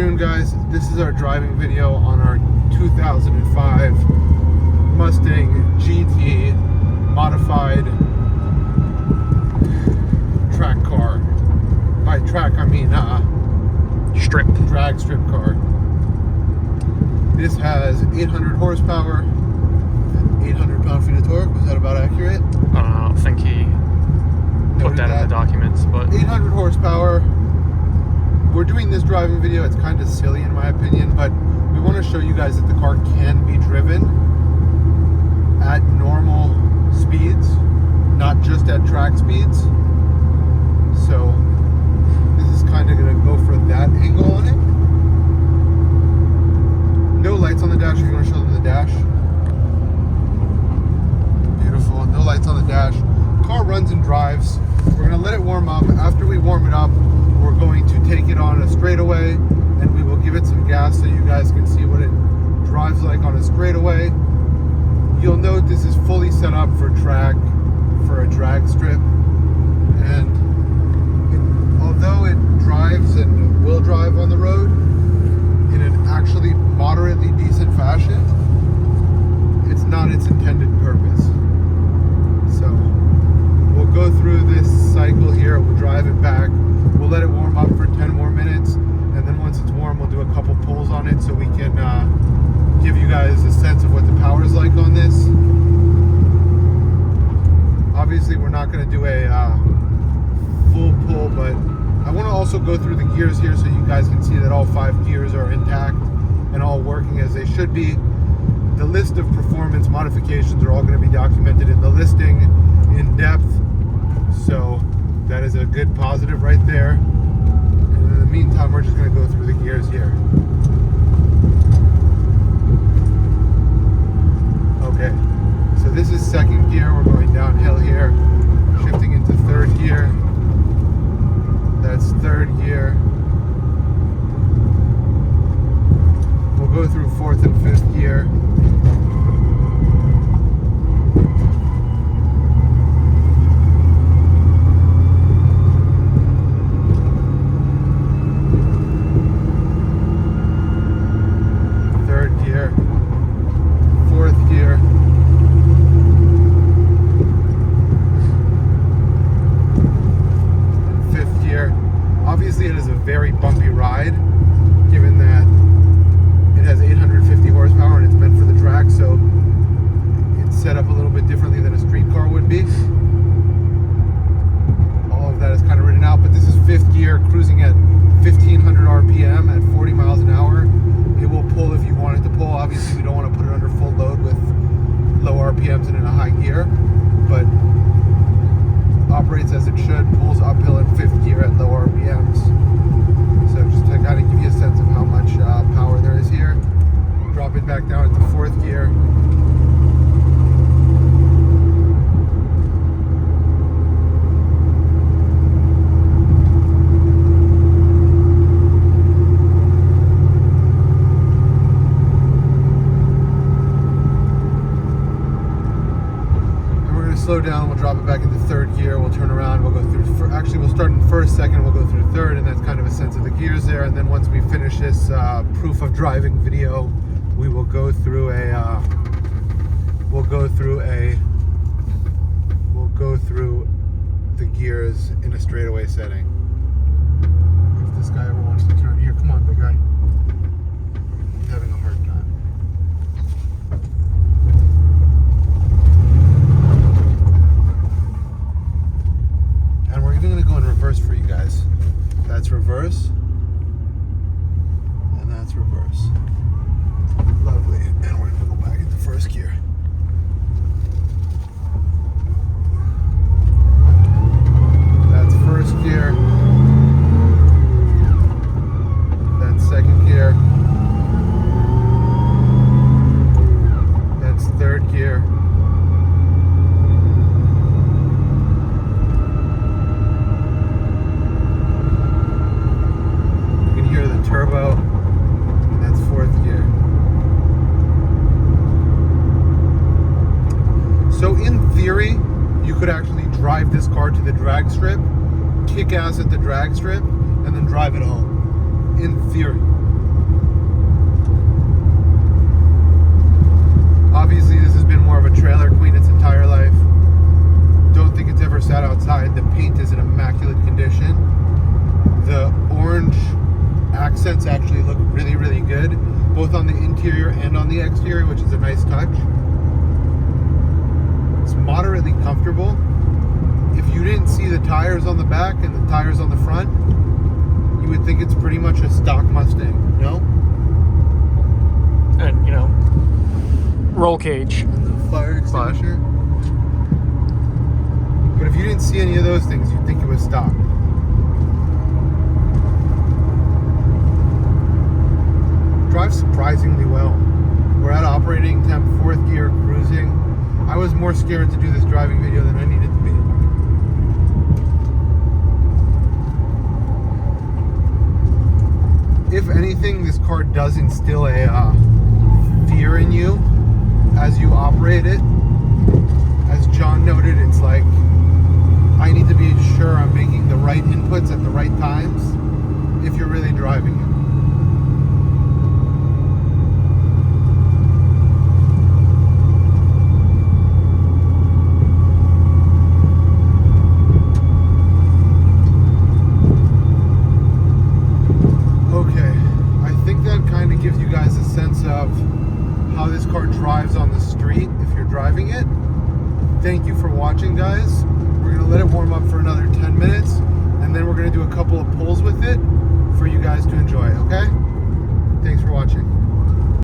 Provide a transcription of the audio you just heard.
afternoon, guys. This is our driving video on our 2005 Mustang GT modified track car. By track, I mean drag strip car. This has 800 horsepower, 800 pound-feet of torque. Was that about accurate? I don't think he put that in the documents, but 800 horsepower. We're doing this driving video. It's kind of silly in my opinion, but we want to show you guys that the car can be driven at normal speeds, not just at track speeds. So this is kind of going to go for that angle on it. No lights on the dash. If you want to show them the dash. Beautiful. No lights on the dash. Car runs and drives. We're going to let it warm up. After we warm it up, we're going to take it on a straightaway and we will give it some gas so you guys can see what it drives like on a straightaway. You'll note this is fully set up for track, for a drag strip, and although it drives and will drive on the road in an actually moderately decent fashion, it's not its intended purpose. So we'll go through this cycle here, we'll drive it back, we'll let it warm up for 10 more minutes, and then once it's warm, we'll do a couple pulls on it so we can give you guys a sense of what the power is like on this. Obviously, we're not going to do a full pull, but I want to also go through the gears here so you guys can see that all 5 gears are intact and all working as they should be. The list of performance modifications are all going to be documented in the listing in depth, so that is a good positive right there. And in the meantime, we're just going to go through the gears here. Okay, so this is second gear. We're going downhill here, shifting into third gear. That's third gear. We'll go through fourth and fifth gear. Third gear. Fourth gear. Fifth gear. Obviously it is a very bumpy ride, given that it has 850 horsepower and it's meant for the track, so it's set up a little bit differently than a street car would be. All of that is kind of written out, but this is fifth gear, cruising at 1500 RPM at 40 miles an hour. It will pull if you want it to pull. Obviously we don't want to put it under full load with low RPMs and in a high gear, but operates as it should, pulls uphill in fifth gear at low RPMs. So just to kind of give you a sense of how much power there is here. Drop it back down into fourth gear. Slow down, we'll drop it back into third gear, we'll turn around, we'll go through, actually we'll start in first, second, we'll go through third, and that's kind of a sense of the gears there. And then once we finish this proof of driving video, we will go through the gears in a straightaway setting. If this guy ever wants to turn, here, come on, big guy. He's having a hard time. And we're going to go in reverse for you guys. That's reverse. And that's reverse. Lovely. And we're going to go back into first gear. That's first gear. That's second gear. That's third gear. Turbo, and that's fourth gear. So in theory, you could actually drive this car to the drag strip, kick ass at the drag strip, and then drive it home. In theory. Obviously, this has been more of a trailer queen its entire life. Don't think it's ever sat outside. The paint is in immaculate condition. The orange accents actually look really, really good, both on the interior and on the exterior, which is a nice touch. It's moderately comfortable. If you didn't see the tires on the back and the tires on the front, you would think it's pretty much a stock Mustang, no? And, roll cage. And the fire extinguisher. But if you didn't see any of those things, you'd think it was stock. Drives surprisingly well. We're at operating temp, 4th gear, cruising. I was more scared to do this driving video than I needed to be. If anything, this car does instill a fear in you as you operate it. As John noted, it's like, I need to be sure I'm making the right inputs at the right times if you're really driving it. Gives you guys a sense of how this car drives on the street if you're driving it. Thank you for watching, guys. We're gonna let it warm up for another 10 minutes and then we're gonna do a couple of pulls with it for you guys to enjoy, okay? Thanks for watching.